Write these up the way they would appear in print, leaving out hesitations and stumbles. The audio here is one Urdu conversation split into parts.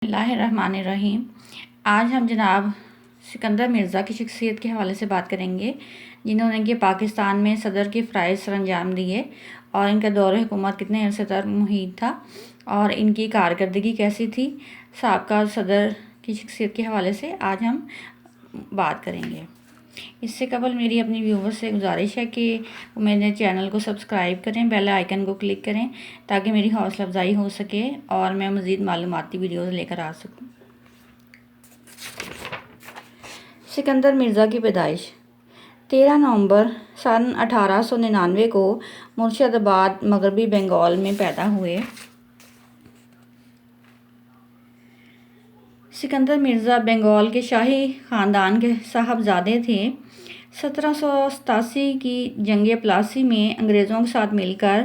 اللہ الرحمن الرحیم۔ آج ہم جناب سکندر مرزا کی شخصیت کے حوالے سے بات کریں گے، جنہوں نے کہ پاکستان میں صدر کے فرائض سر انجام دیے اور ان کا دور حکومت کتنے عرصے تک محیط تھا اور ان کی کارکردگی کیسی تھی۔ سابقہ صدر کی شخصیت کے حوالے سے آج ہم بات کریں گے۔ اس سے قبل میری اپنی ویورز سے گزارش ہے کہ وہ میرے چینل کو سبسکرائب کریں، بیل آئیکن کو کلک کریں تاکہ میری حوصلہ افزائی ہو سکے اور میں مزید معلوماتی ویڈیوز لے کر آ سکوں۔ سکندر مرزا کی پیدائش 13 نومبر سن 1899 کو مرشد آباد مغربی بنگال میں پیدا ہوئے۔ سکندر مرزا بنگال کے شاہی خاندان کے صاحبزادے تھے۔ 1787 کی جنگ پلاسی میں انگریزوں کے ساتھ مل کر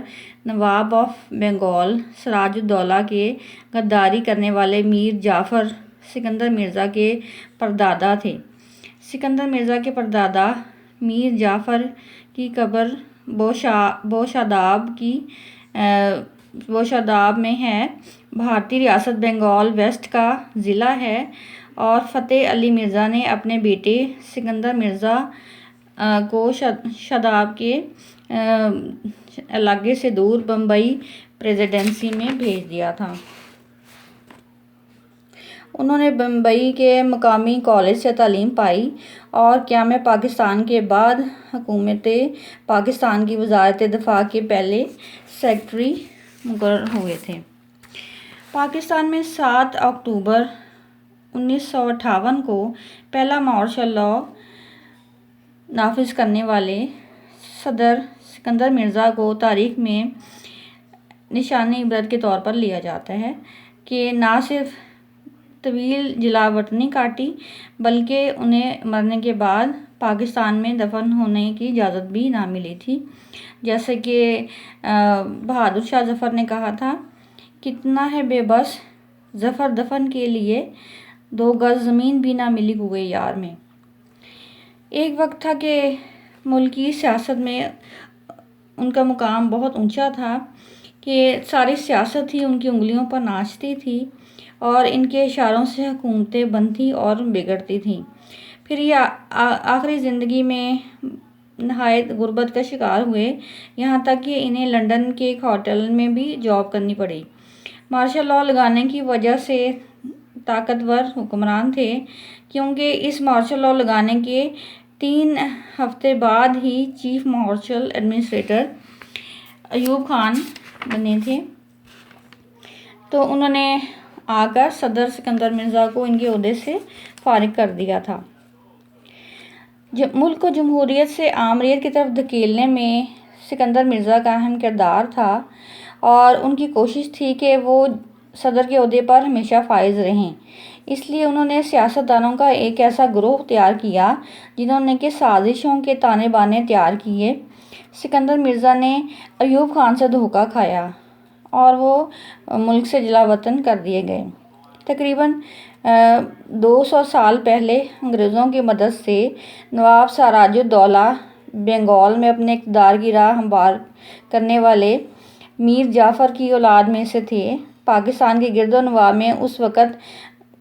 نواب آف بنگال سراج الدولہ کے غداری کرنے والے میر جعفر سکندر مرزا کے پردادا تھے۔ سکندر مرزا کے پردادا میر جعفر کی قبر بوشاداب میں ہے۔ بھارتی ریاست بنگال ویسٹ کا ضلع ہے اور فتح علی مرزا نے اپنے بیٹے سکندر مرزا کو شاداب کے علاقے سے دور بمبئی پریزیڈنسی میں بھیج دیا تھا۔ انہوں نے بمبئی کے مقامی کالج سے تعلیم پائی اور قیام پاکستان کے بعد حکومت پاکستان کی وزارت دفاع کے پہلے سیکرٹری مقرر ہوئے تھے۔ پاکستان میں 7 اکتوبر 1958 کو پہلا مارشل لاء نافذ کرنے والے صدر سکندر مرزا کو تاریخ میں نشان عبرت کے طور پر لیا جاتا ہے کہ نہ صرف طویل جلا وطنی کاٹی بلکہ انہیں مرنے کے بعد پاکستان میں دفن ہونے کی اجازت بھی نہ ملی تھی۔ جیسے کہ بہادر شاہ ظفر نے کہا تھا، کتنا ہے بے بس ظفر دفن کے لیے 2 گز زمین بھی نہ ملی کوئے یار میں۔ ایک وقت تھا کہ ملکی سیاست میں ان کا مقام بہت اونچا تھا کہ ساری سیاست ہی ان کی انگلیوں پر ناچتی تھی اور ان کے اشاروں سے حکومتیں بنتی اور بگڑتی تھیں۔ پھر یہ آخری زندگی میں نہایت غربت کا شکار ہوئے، یہاں تک کہ انہیں لندن کے ایک ہوٹل میں بھی جاب کرنی پڑی۔ مارشل لاء لگانے کی وجہ سے طاقتور حکمران تھے، کیونکہ اس مارشل لاء لگانے کے 3 ہفتے بعد ہی chief martial administrator Ayub Khan بنے تھے، تو انہوں نے آ کر صدر سکندر مرزا کو ان کے عہدے سے فارغ کر دیا تھا۔ ملک کو جمہوریت سے آمریت کی طرف دھکیلنے میں سکندر مرزا کا اہم کردار تھا اور ان کی کوشش تھی کہ وہ صدر کے عہدے پر ہمیشہ فائز رہیں۔ اس لیے انہوں نے سیاستدانوں کا ایک ایسا گروہ تیار کیا جنہوں نے کہ سازشوں کے تانے بانے تیار کیے۔ سکندر مرزا نے ایوب خان سے دھوکہ کھایا اور وہ ملک سے جلا وطن کر دیے گئے۔ تقریباً 200 سال پہلے انگریزوں کی مدد سے نواب سراج الدولہ بنگال میں اپنے اقتدار کی راہ ہموار کرنے والے میر جعفر کی اولاد میں سے تھے۔ پاکستان کے گرد و نواح میں اس وقت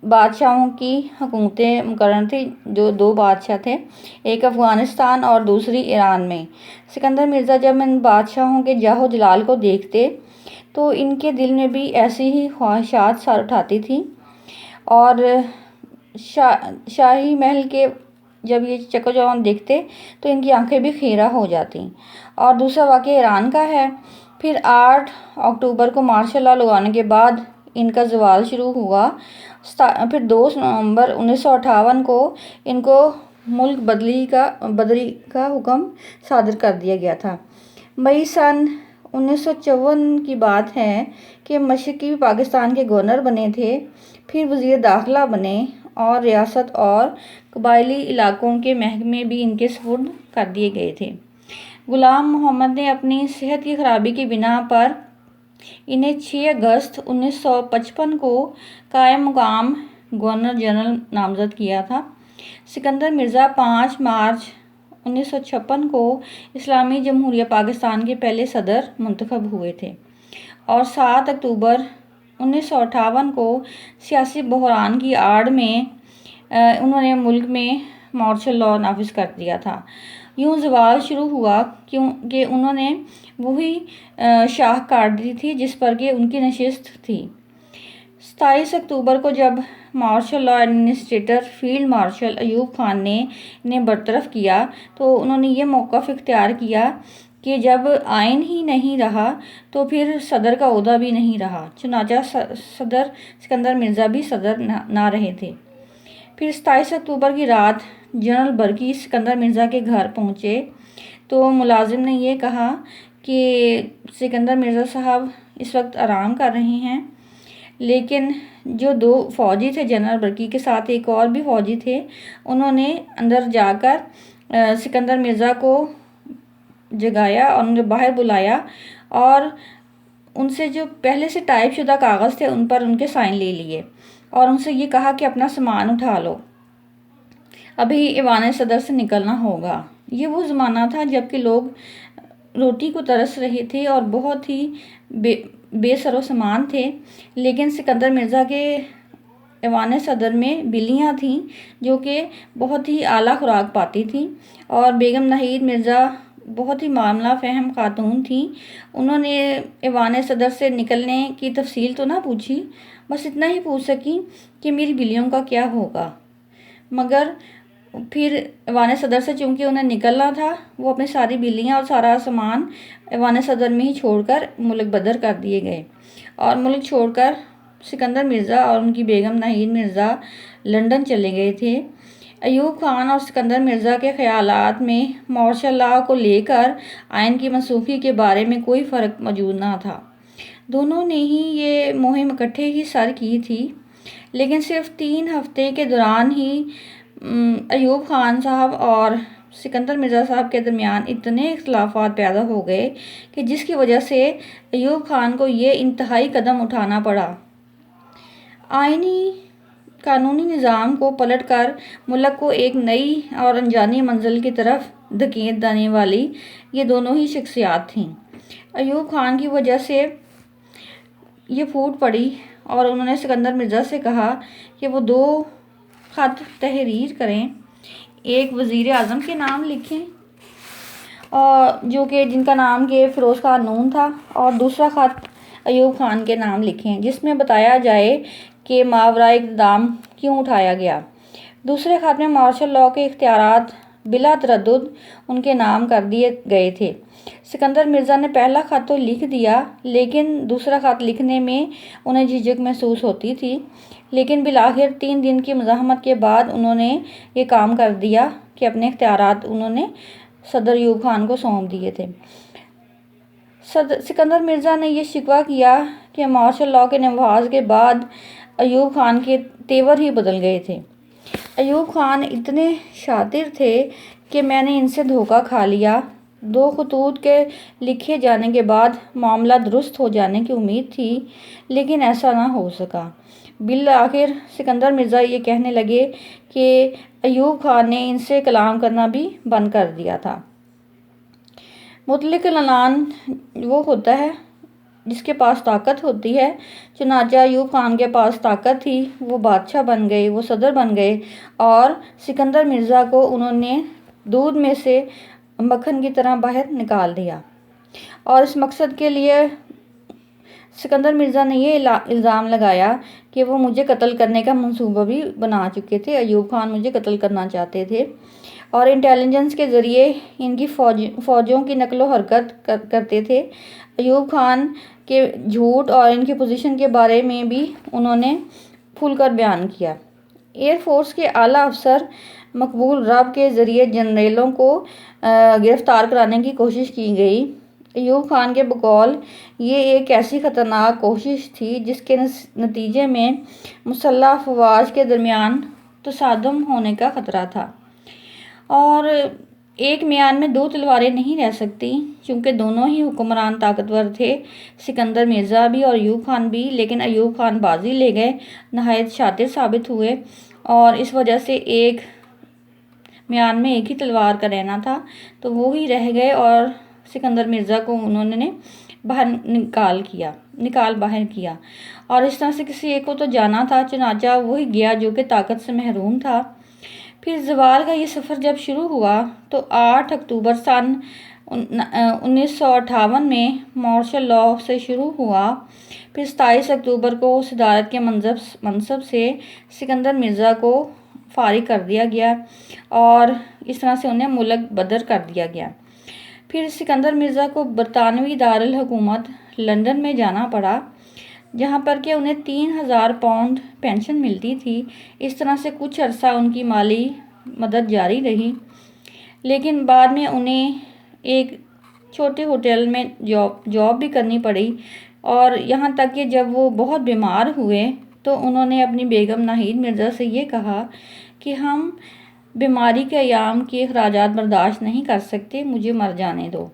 بادشاہوں کی حکومتیں مقرر تھیں، جو 2 بادشاہ تھے، ایک افغانستان اور دوسری ایران میں۔ سکندر مرزا جب ان بادشاہوں کے جاہ و جلال کو دیکھتے تو ان کے دل میں بھی ایسی ہی خواہشات سر اٹھاتی تھیں اور شاہی محل کے جب یہ چک و چوبند دیکھتے تو ان کی آنکھیں بھی خیرہ ہو جاتی۔ اور دوسرا واقعہ ایران کا ہے۔ پھر 8 اکتوبر کو مارشل لاء لگانے کے بعد ان کا زوال شروع ہوا۔ پھر 2 نومبر 1958 کو ان کو ملک بدری کا حکم صادر کر دیا گیا تھا۔ مئی سن 1954 کی بات ہے کہ مشرقی پاکستان کے گورنر بنے تھے، پھر وزیر داخلہ بنے اور ریاست اور قبائلی علاقوں کے محکمے بھی ان کے سپرد کر دیے گئے تھے۔ غلام محمد نے اپنی صحت کی خرابی کی بنا پر انہیں 6 اگست 1955 کو قائم مقام گورنر جنرل نامزد کیا تھا۔ سکندر مرزا 5 مارچ 1956 کو اسلامی جمہوریہ پاکستان کے پہلے صدر منتخب ہوئے تھے اور 7 اکتوبر 1958 کو سیاسی بحران کی آڑ میں انہوں نے ملک میں مارشل لاء نافذ کر دیا تھا۔ یوں زوال شروع ہوا کہ انہوں نے وہی شاخ کاٹ دی تھی جس پر کہ ان کی نشست تھی۔ 27 اکتوبر کو جب martial law administrator field marshal Ayub Khan نے انہیں برطرف کیا تو انہوں نے یہ موقف اختیار کیا کہ جب آئین ہی نہیں رہا تو پھر صدر کا عہدہ بھی نہیں رہا، چنانچہ صدر سکندر مرزا بھی صدر نہ رہے تھے۔ پھر 27 اکتوبر کی رات جنرل برقی سکندر مرزا کے گھر پہنچے تو ملازم نے یہ کہا کہ سکندر مرزا صاحب اس وقت آرام کر رہے ہیں، لیکن جو 2 فوجی تھے جنرل برقی کے ساتھ ایک اور بھی فوجی تھے، انہوں نے اندر جا کر سکندر مرزا کو جگایا اور انہیں باہر بلایا اور ان سے جو پہلے سے ٹائپ شدہ کاغذ تھے ان پر ان کے سائن لے لیے اور ان سے یہ کہا کہ اپنا سامان اٹھا لو، ابھی ایوان صدر سے نکلنا ہوگا۔ یہ وہ زمانہ تھا جب کہ لوگ روٹی کو ترس رہے تھے اور بہت ہی بے سر و سامان تھے، لیکن سکندر مرزا کے ایوان صدر میں بلیاں تھیں جو کہ بہت ہی اعلیٰ خوراک پاتی تھیں، اور بیگم ناہید مرزا بہت ہی معاملہ فہم خاتون تھیں۔ انہوں نے ایوان صدر سے نکلنے کی تفصیل تو نہ پوچھی، بس اتنا ہی پوچھ سکی کہ میری بلیوں کا کیا ہوگا، مگر پھر ایوان صدر سے چونکہ انہیں نکلنا تھا، وہ اپنی ساری بلیاں اور سارا سامان ایوان صدر میں ہی چھوڑ کر ملک بدر کر دیے گئے، اور ملک چھوڑ کر سکندر مرزا اور ان کی بیگم ناہید مرزا لندن چلے گئے تھے۔ ایوب خان اور سکندر مرزا کے خیالات میں مارشل لاء کو لے کر آئین کی منسوخی کے بارے میں کوئی فرق موجود نہ تھا۔ دونوں نے ہی یہ مہم اکٹھے ہی سر کی تھی، لیکن صرف 3 ہفتے کے دوران ہی ایوب خان صاحب اور سکندر مرزا صاحب کے درمیان اتنے اختلافات پیدا ہو گئے کہ جس کی وجہ سے ایوب خان کو یہ انتہائی قدم اٹھانا پڑا۔ آئینی قانونی نظام کو پلٹ کر ملک کو ایک نئی اور انجانی منزل کی طرف دھکیل دینے والی یہ دونوں ہی شخصیات تھیں۔ ایوب خان کی وجہ سے یہ پھوٹ پڑی اور انہوں نے سکندر مرزا سے کہا کہ وہ 2 خط تحریر کریں، ایک وزیر اعظم کے نام لکھیں اور جو کہ جن کا نام کہ فیروز خان نون تھا، اور دوسرا خط ایوب خان کے نام لکھیں جس میں بتایا جائے کہ ماورا اقدام کیوں اٹھایا گیا۔ دوسرے خط میں مارشل لاء کے اختیارات بلا تردد ان کے نام کر دیے گئے تھے۔ سکندر مرزا نے پہلا خط تو لکھ دیا، لیکن دوسرا خط لکھنے میں انہیں جھجک محسوس ہوتی تھی، لیکن بالآخر 3 دن کی مزاحمت کے بعد انہوں نے یہ کام کر دیا کہ اپنے اختیارات انہوں نے صدر ایوب خان کو سونپ دیے تھے۔ سکندر مرزا نے یہ شکوہ کیا کہ مارشل لاء کے نفاذ کے بعد ایوب خان کے تیور ہی بدل گئے تھے۔ ایوب خان اتنے شاطر تھے کہ میں نے ان سے دھوکہ کھا لیا۔ 2 خطوط کے لکھے جانے کے بعد معاملہ درست ہو جانے کی امید تھی، لیکن ایسا نہ ہو سکا۔ بالآخر سکندر مرزا یہ کہنے لگے کہ ایوب خان نے ان سے کلام کرنا بھی بند کر دیا تھا۔ مطلق الاعنان وہ ہوتا ہے جس کے پاس طاقت ہوتی ہے، چنانچہ ایوب خان کے پاس طاقت تھی، وہ بادشاہ بن گئے، وہ صدر بن گئے، اور سکندر مرزا کو انہوں نے دودھ میں سے مکھن کی طرح باہر نکال دیا۔ اور اس مقصد کے لیے سکندر مرزا نے یہ الزام لگایا کہ وہ مجھے قتل کرنے کا منصوبہ بھی بنا چکے تھے، ایوب خان مجھے قتل کرنا چاہتے تھے، اور انٹیلیجنس کے ذریعے ان کی فوجوں کی نقل و حرکت کرتے تھے۔ ایوب خان کے جھوٹ اور ان کی پوزیشن کے بارے میں بھی انہوں نے کھل کر بیان کیا۔ ایئر فورس کے اعلیٰ افسر مقبول رب کے ذریعے جنرلوں کو گرفتار کرانے کی کوشش کی گئی۔ ایوب خان کے بقول یہ ایک ایسی خطرناک کوشش تھی جس کے نتیجے میں مسلح افواج کے درمیان تصادم ہونے کا خطرہ تھا، اور ایک میان میں 2 تلواریں نہیں رہ سکتی، چونکہ دونوں ہی حکمران طاقتور تھے، سکندر مرزا بھی اور ایوب خان بھی، لیکن ایوب خان بازی لے گئے، نہایت شاطر ثابت ہوئے، اور اس وجہ سے ایک میان میں ایک ہی تلوار کا رہنا تھا تو وہ ہی رہ گئے، اور سکندر مرزا کو انہوں نے نکال باہر کیا اور اس طرح سے کسی ایک کو تو جانا تھا، چنانچہ وہی گیا جو کہ طاقت سے محروم تھا۔ پھر زوال کا یہ سفر جب شروع ہوا تو 8 اکتوبر سن 1958 میں مارشل لاء سے شروع ہوا۔ پھر 27 اکتوبر کو صدارت کے منصب سے سکندر مرزا کو فارغ کر دیا گیا اور اس طرح سے انہیں ملک بدر کر دیا گیا۔ پھر سکندر مرزا کو برطانوی دارالحکومت لندن میں جانا پڑا، جہاں پر کہ انہیں 3000 پاؤنڈ پینشن ملتی تھی۔ اس طرح سے کچھ عرصہ ان کی مالی مدد جاری رہی، لیکن بعد میں انہیں ایک چھوٹے ہوٹل میں جاب بھی کرنی پڑی، اور یہاں تک کہ جب وہ بہت بیمار ہوئے تو انہوں نے اپنی بیگم ناہید مرزا سے یہ کہا کہ ہم بیماری کے ایام کے اخراجات برداشت نہیں کر سکتے، مجھے مر جانے دو۔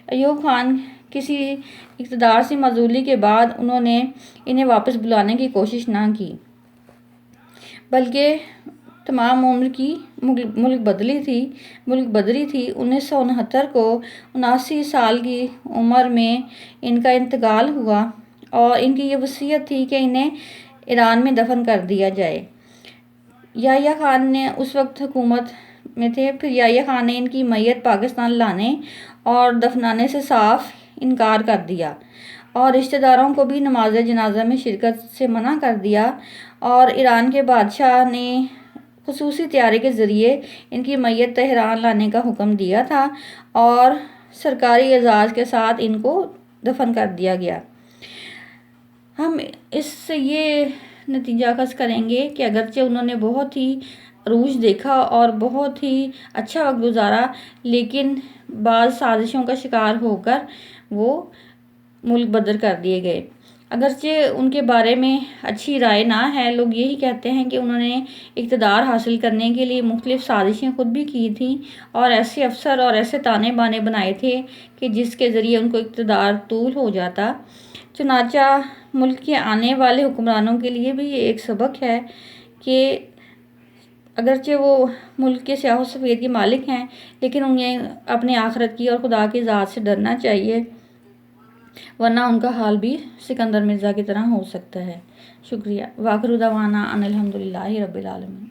ایوب خان کسی اقتدار سے معزولی کے بعد انہوں نے انہیں واپس بلانے کی کوشش نہ کی، بلکہ تمام عمر کی ملک بدری تھی۔ 1969 کو 79 سال کی عمر میں ان کا انتقال ہوا اور ان کی یہ وصیت تھی کہ انہیں ایران میں دفن کر دیا جائے۔ یحییٰ خان نے اس وقت حکومت میں تھے۔ پھر یحییٰ خان نے ان کی میت پاکستان لانے اور دفنانے سے صاف انکار کر دیا اور رشتہ داروں کو بھی نماز جنازہ میں شرکت سے منع کر دیا، اور ایران کے بادشاہ نے خصوصی طیارے کے ذریعے ان کی میت تہران لانے کا حکم دیا تھا اور سرکاری اعزاز کے ساتھ ان کو دفن کر دیا گیا۔ ہم اس سے یہ نتیجہ اخذ کریں گے کہ اگرچہ انہوں نے بہت ہی عروج دیکھا اور بہت ہی اچھا وقت گزارا، لیکن بعض سازشوں کا شکار ہو کر وہ ملک بدر کر دیے گئے۔ اگرچہ ان کے بارے میں اچھی رائے نہ ہے، لوگ یہی کہتے ہیں کہ انہوں نے اقتدار حاصل کرنے کے لیے مختلف سازشیں خود بھی کی تھیں اور ایسے افسر اور ایسے تانے بانے بنائے تھے کہ جس کے ذریعے ان کو اقتدار طول ہو جاتا۔ چنانچہ ملک کے آنے والے حکمرانوں کے لیے بھی یہ ایک سبق ہے کہ اگرچہ وہ ملک کے سیاہ و سفید کے مالک ہیں، لیکن انہیں اپنے آخرت کی اور خدا کی ذات سے ڈرنا چاہیے، ورنہ ان کا حال بھی سکندر مرزا کی طرح ہو سکتا ہے۔ شکریہ۔ وآخر دعوانا ان الحمدللہ رب العالمین۔